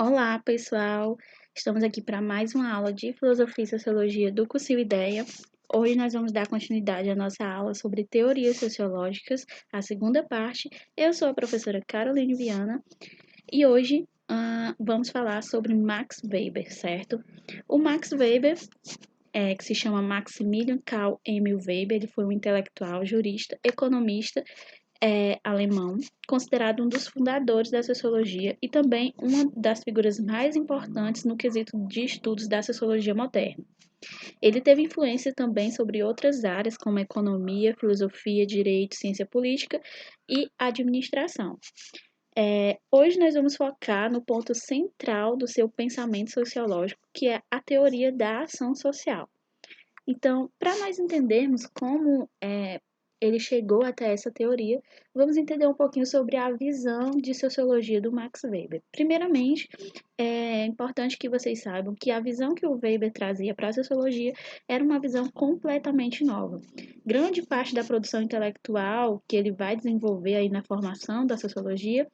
Olá, pessoal! Estamos aqui para mais uma aula de Filosofia e Sociologia do curso Ideia. Hoje nós vamos dar continuidade à nossa aula sobre teorias sociológicas, a segunda parte. Eu sou a professora Caroline Viana e hoje vamos falar sobre Max Weber, certo? O Max Weber, que se chama Maximilian Karl Emil Weber, ele foi um intelectual, jurista, economista alemão, considerado um dos fundadores da sociologia e também uma das figuras mais importantes no quesito de estudos da sociologia moderna. Ele teve influência também sobre outras áreas como economia, filosofia, direito, ciência política e administração. Hoje nós vamos focar no ponto central do seu pensamento sociológico, que é a teoria da ação social. Então, para nós entendermos como ele chegou até essa teoria, vamos entender um pouquinho sobre a visão de sociologia do Max Weber. Primeiramente, é importante que vocês saibam que a visão que o Weber trazia para a sociologia era uma visão completamente nova. Grande parte da produção intelectual que ele vai desenvolver aí na formação da sociologia,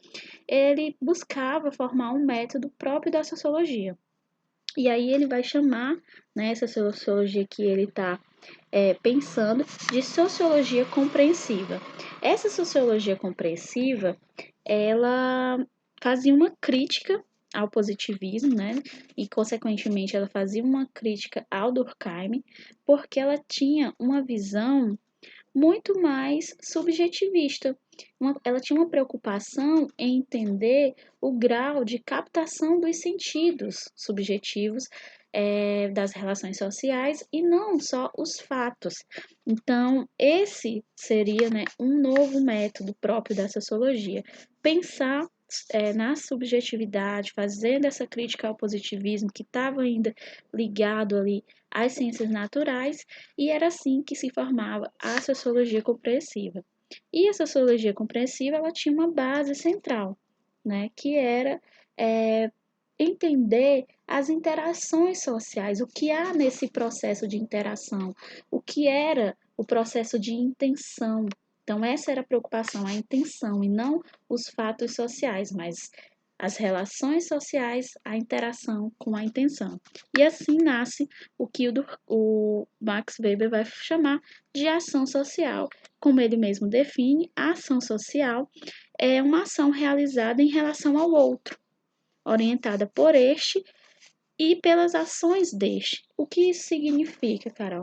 ele buscava formar um método próprio da sociologia. E aí ele vai chamar, né, essa sociologia que ele está pensando de sociologia compreensiva. Essa sociologia compreensiva, ela fazia uma crítica ao positivismo, né? E, consequentemente, ela fazia uma crítica ao Durkheim, porque ela tinha uma visão muito mais subjetivista. Ela tinha uma preocupação em entender o grau de captação dos sentidos subjetivos das relações sociais e não só os fatos. Então, esse seria, né, um novo método próprio da sociologia. Pensar na subjetividade, fazendo essa crítica ao positivismo que estava ainda ligado ali às ciências naturais, e era assim que se formava a sociologia compreensiva. E a sociologia compreensiva, ela tinha uma base central, né, que era entender as interações sociais, o que há nesse processo de interação, o que era o processo de intenção. Então, essa era a preocupação, a intenção, e não os fatos sociais, mas as relações sociais, a interação com a intenção. E assim nasce o que o Max Weber vai chamar de ação social. Como ele mesmo define, a ação social é uma ação realizada em relação ao outro, orientada por este e pelas ações deste. O que isso significa, Carol?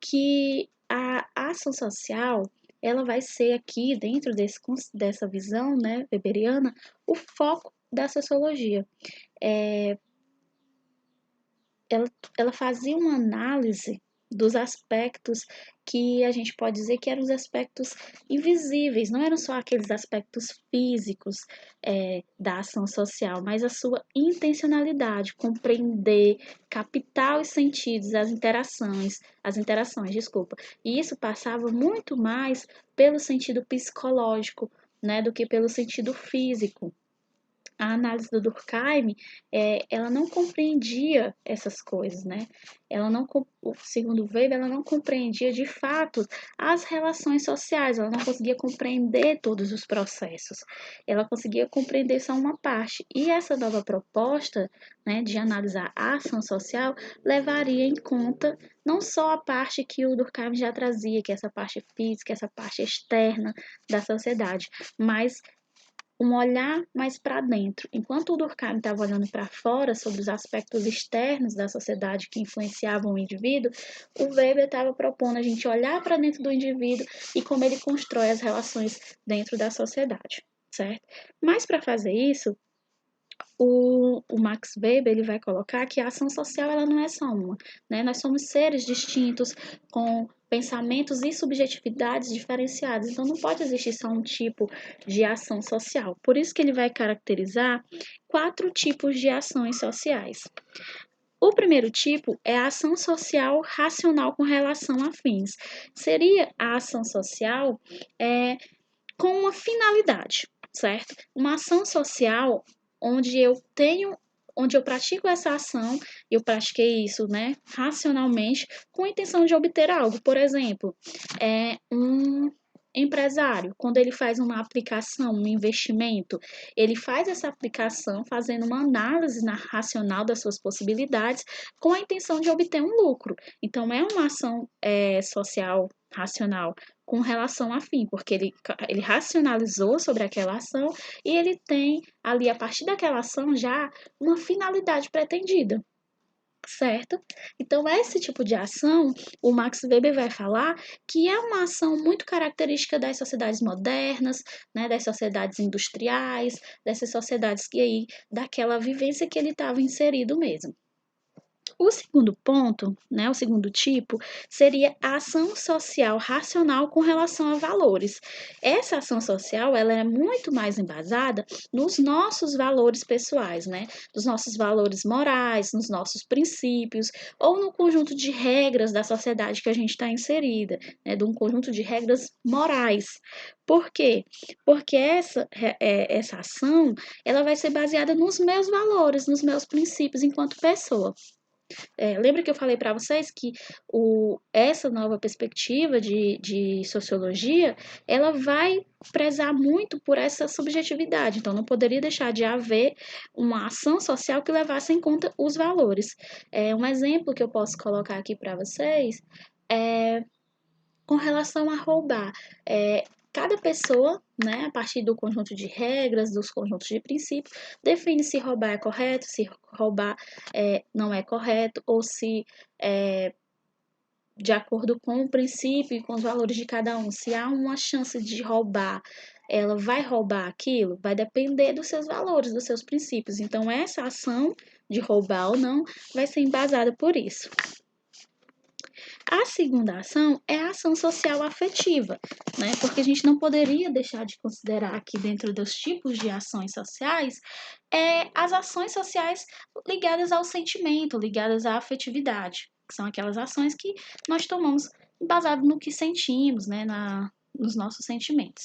Que a ação social, ela vai ser aqui, dentro dessa visão, né, weberiana, o foco da sociologia. Ela fazia uma análise dos aspectos que a gente pode dizer que eram os aspectos invisíveis, não eram só aqueles aspectos físicos da ação social, mas a sua intencionalidade, compreender, captar os sentidos, as interações, desculpa. E isso passava muito mais pelo sentido psicológico, né, do que pelo sentido físico. A análise do Durkheim, ela não compreendia essas coisas, né? Segundo Weber, ela não compreendia de fato as relações sociais, ela não conseguia compreender todos os processos, ela conseguia compreender só uma parte. E essa nova proposta, né, de analisar a ação social, levaria em conta não só a parte que o Durkheim já trazia, que é essa parte física, essa parte externa da sociedade, mas um olhar mais para dentro. Enquanto o Durkheim estava olhando para fora sobre os aspectos externos da sociedade que influenciavam o indivíduo, o Weber estava propondo a gente olhar para dentro do indivíduo e como ele constrói as relações dentro da sociedade, certo? Mas para fazer isso, o Max Weber ele vai colocar que a ação social ela não é só uma, né? Nós somos seres distintos com pensamentos e subjetividades diferenciadas, então não pode existir só um tipo de ação social. Por isso que ele vai caracterizar 4 tipos de ações sociais. O primeiro tipo é a ação social racional com relação a fins. Seria a ação social com uma finalidade, certo? Uma ação social onde eu pratico essa ação, eu pratiquei isso, né, racionalmente, com a intenção de obter algo. Por exemplo, um empresário, quando ele faz uma aplicação, um investimento, ele faz essa aplicação fazendo uma análise racional das suas possibilidades com a intenção de obter um lucro. Então, é uma ação social racional com relação a fim, porque ele racionalizou sobre aquela ação e ele tem ali, a partir daquela ação, já uma finalidade pretendida. Certo? Então, esse tipo de ação, o Max Weber vai falar que é uma ação muito característica das sociedades modernas, né, das sociedades industriais, dessas sociedades que aí, daquela vivência que ele estava inserido mesmo. O segundo ponto, né, o segundo tipo, seria a ação social racional com relação a valores. Essa ação social, ela é muito mais embasada nos nossos valores pessoais, né, dos nossos valores morais, nos nossos princípios, ou no conjunto de regras da sociedade que a gente está inserida, né, de um conjunto de regras morais. Por quê? Porque essa ação, ela vai ser baseada nos meus valores, nos meus princípios enquanto pessoa. Lembra que eu falei para vocês que essa nova perspectiva de sociologia, ela vai prezar muito por essa subjetividade. Então, não poderia deixar de haver uma ação social que levasse em conta os valores. Um exemplo que eu posso colocar aqui para vocês é com relação a roubar. Cada pessoa, né, a partir do conjunto de regras, dos conjuntos de princípios, define se roubar é correto, se roubar não é correto, ou se de acordo com o princípio e com os valores de cada um, se há uma chance de roubar, ela vai roubar aquilo, vai depender dos seus valores, dos seus princípios. Então, essa ação de roubar ou não vai ser embasada por isso. A segunda ação é a ação social afetiva, né? Porque a gente não poderia deixar de considerar aqui dentro dos tipos de ações sociais as ações sociais ligadas ao sentimento, ligadas à afetividade, que são aquelas ações que nós tomamos baseado no que sentimos, né? Nos nossos sentimentos.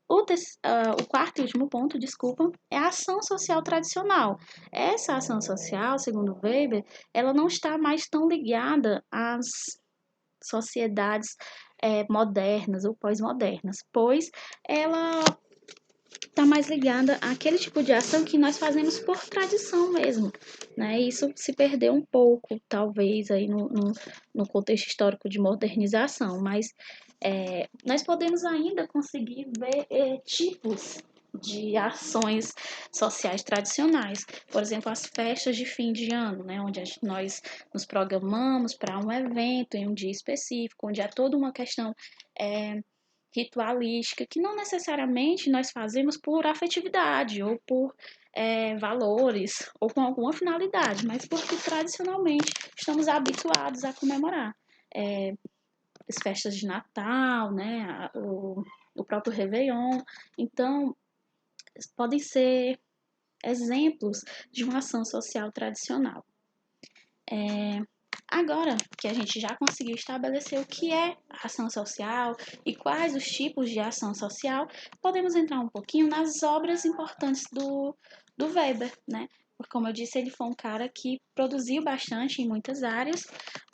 O quarto e último ponto, desculpa, é a ação social tradicional. Essa ação social, segundo Weber, ela não está mais tão ligada às sociedades modernas ou pós-modernas, pois ela está mais ligada àquele tipo de ação que nós fazemos por tradição mesmo, né? Isso se perdeu um pouco, talvez, aí no contexto histórico de modernização, mas nós podemos ainda conseguir ver tipos de ações sociais tradicionais. Por exemplo, as festas de fim de ano, né, onde nós nos programamos para um evento em um dia específico, onde há toda uma questão ritualística, que não necessariamente nós fazemos por afetividade ou por valores ou com alguma finalidade, mas porque tradicionalmente estamos habituados a comemorar. As festas de Natal, né, o próprio Réveillon. Então, podem ser exemplos de uma ação social tradicional. Agora que a gente já conseguiu estabelecer o que é ação social e quais os tipos de ação social, podemos entrar um pouquinho nas obras importantes do Weber, né? Porque, como eu disse, ele foi um cara que produziu bastante em muitas áreas,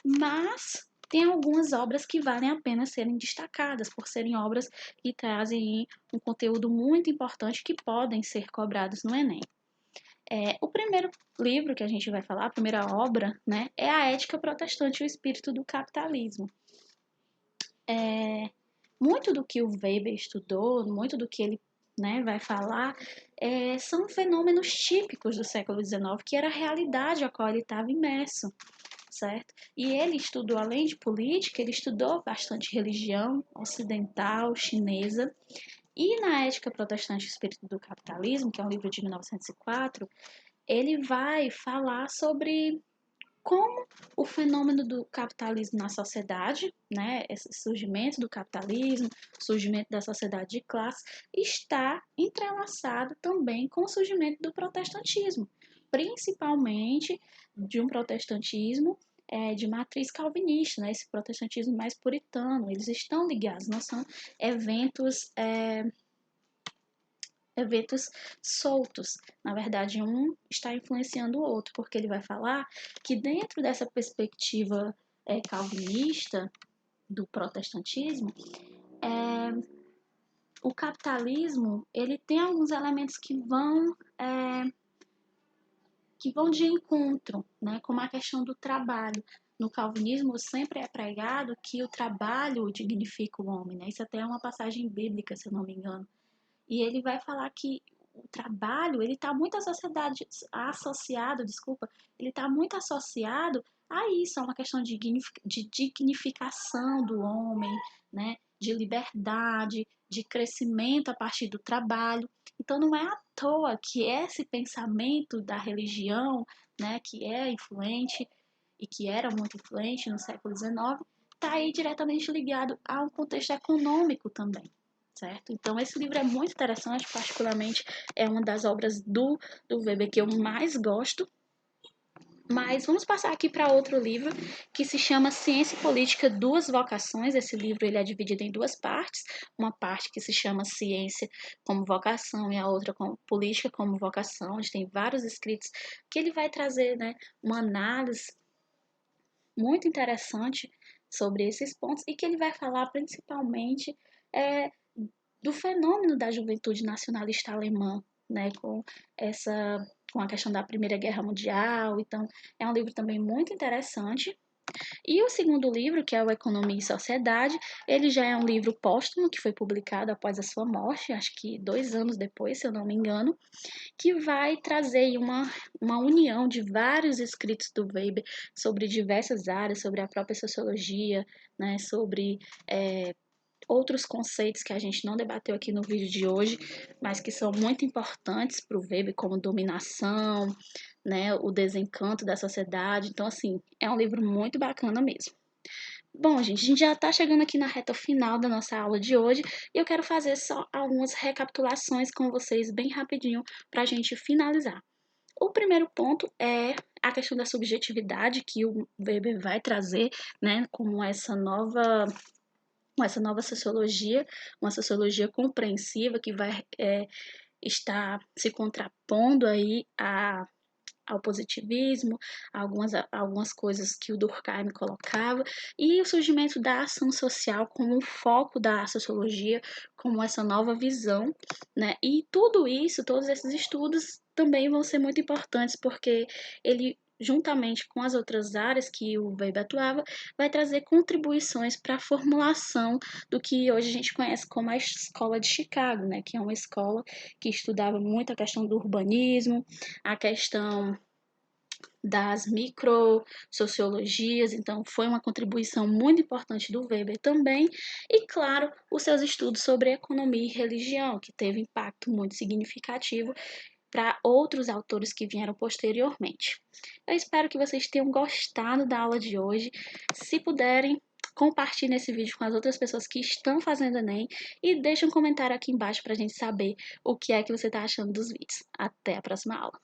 mas tem algumas obras que valem a pena serem destacadas, por serem obras que trazem um conteúdo muito importante que podem ser cobrados no Enem. O primeiro livro que a gente vai falar, a primeira obra, né, é A Ética Protestante e o Espírito do Capitalismo. Muito do que o Weber estudou, muito do que ele, né, vai falar, são fenômenos típicos do século XIX, que era a realidade a qual ele estava imerso, certo? E ele estudou, além de política, ele estudou bastante religião ocidental, chinesa. E na Ética Protestante e o Espírito do Capitalismo, que é um livro de 1904, ele vai falar sobre como o fenômeno do capitalismo na sociedade, né, esse surgimento do capitalismo, surgimento da sociedade de classe, está entrelaçado também com o surgimento do protestantismo, principalmente de um protestantismo de matriz calvinista, né, esse protestantismo mais puritano. Eles estão ligados, não são eventos soltos. Na verdade, um está influenciando o outro, porque ele vai falar que dentro dessa perspectiva calvinista do protestantismo, o capitalismo, ele tem alguns elementos que vão de encontro, né? Como a questão do trabalho. No calvinismo sempre é pregado que o trabalho dignifica o homem, né? Isso até é uma passagem bíblica, se eu não me engano. E ele vai falar que o trabalho, ele está muito ele está muito associado a isso, a uma questão de dignificação do homem, né? De liberdade, de crescimento a partir do trabalho. Então não é à toa que esse pensamento da religião, né, que é influente e que era muito influente no século XIX, está aí diretamente ligado a um contexto econômico também, certo? Então esse livro é muito interessante, particularmente é uma das obras do Weber que eu mais gosto. Mas vamos passar aqui para outro livro que se chama Ciência e Política, Duas Vocações. Esse livro ele é dividido em duas partes. Uma parte que se chama Ciência como Vocação e a outra como Política como Vocação, onde tem vários escritos que ele vai trazer, né, uma análise muito interessante sobre esses pontos e que ele vai falar principalmente é, do fenômeno da juventude nacionalista alemã, né, com a questão da Primeira Guerra Mundial. Então, é um livro também muito interessante. E o segundo livro, que é o Economia e Sociedade, ele já é um livro póstumo que foi publicado após a sua morte, acho que 2 anos depois, se eu não me engano, que vai trazer uma união de vários escritos do Weber sobre diversas áreas, sobre a própria sociologia, né, sobre outros conceitos que a gente não debateu aqui no vídeo de hoje, mas que são muito importantes para o Weber, como dominação, né, o desencanto da sociedade. Então, assim, é um livro muito bacana mesmo. Bom, gente, a gente já está chegando aqui na reta final da nossa aula de hoje e eu quero fazer só algumas recapitulações com vocês bem rapidinho para a gente finalizar. O primeiro ponto é a questão da subjetividade que o Weber vai trazer, né, com essa nova sociologia, uma sociologia compreensiva que vai estar se contrapondo aí ao positivismo, algumas coisas que o Durkheim colocava, e o surgimento da ação social como um foco da sociologia, como essa nova visão, né? E tudo isso, todos esses estudos também vão ser muito importantes, porque ele juntamente com as outras áreas que o Weber atuava, vai trazer contribuições para a formulação do que hoje a gente conhece como a Escola de Chicago, né? Que é uma escola que estudava muito a questão do urbanismo, a questão das microsociologias, então foi uma contribuição muito importante do Weber também, e claro, os seus estudos sobre economia e religião, que teve impacto muito significativo para outros autores que vieram posteriormente. Eu espero que vocês tenham gostado da aula de hoje. Se puderem, compartilhe esse vídeo com as outras pessoas que estão fazendo Enem e deixe um comentário aqui embaixo para a gente saber o que é que você está achando dos vídeos. Até a próxima aula!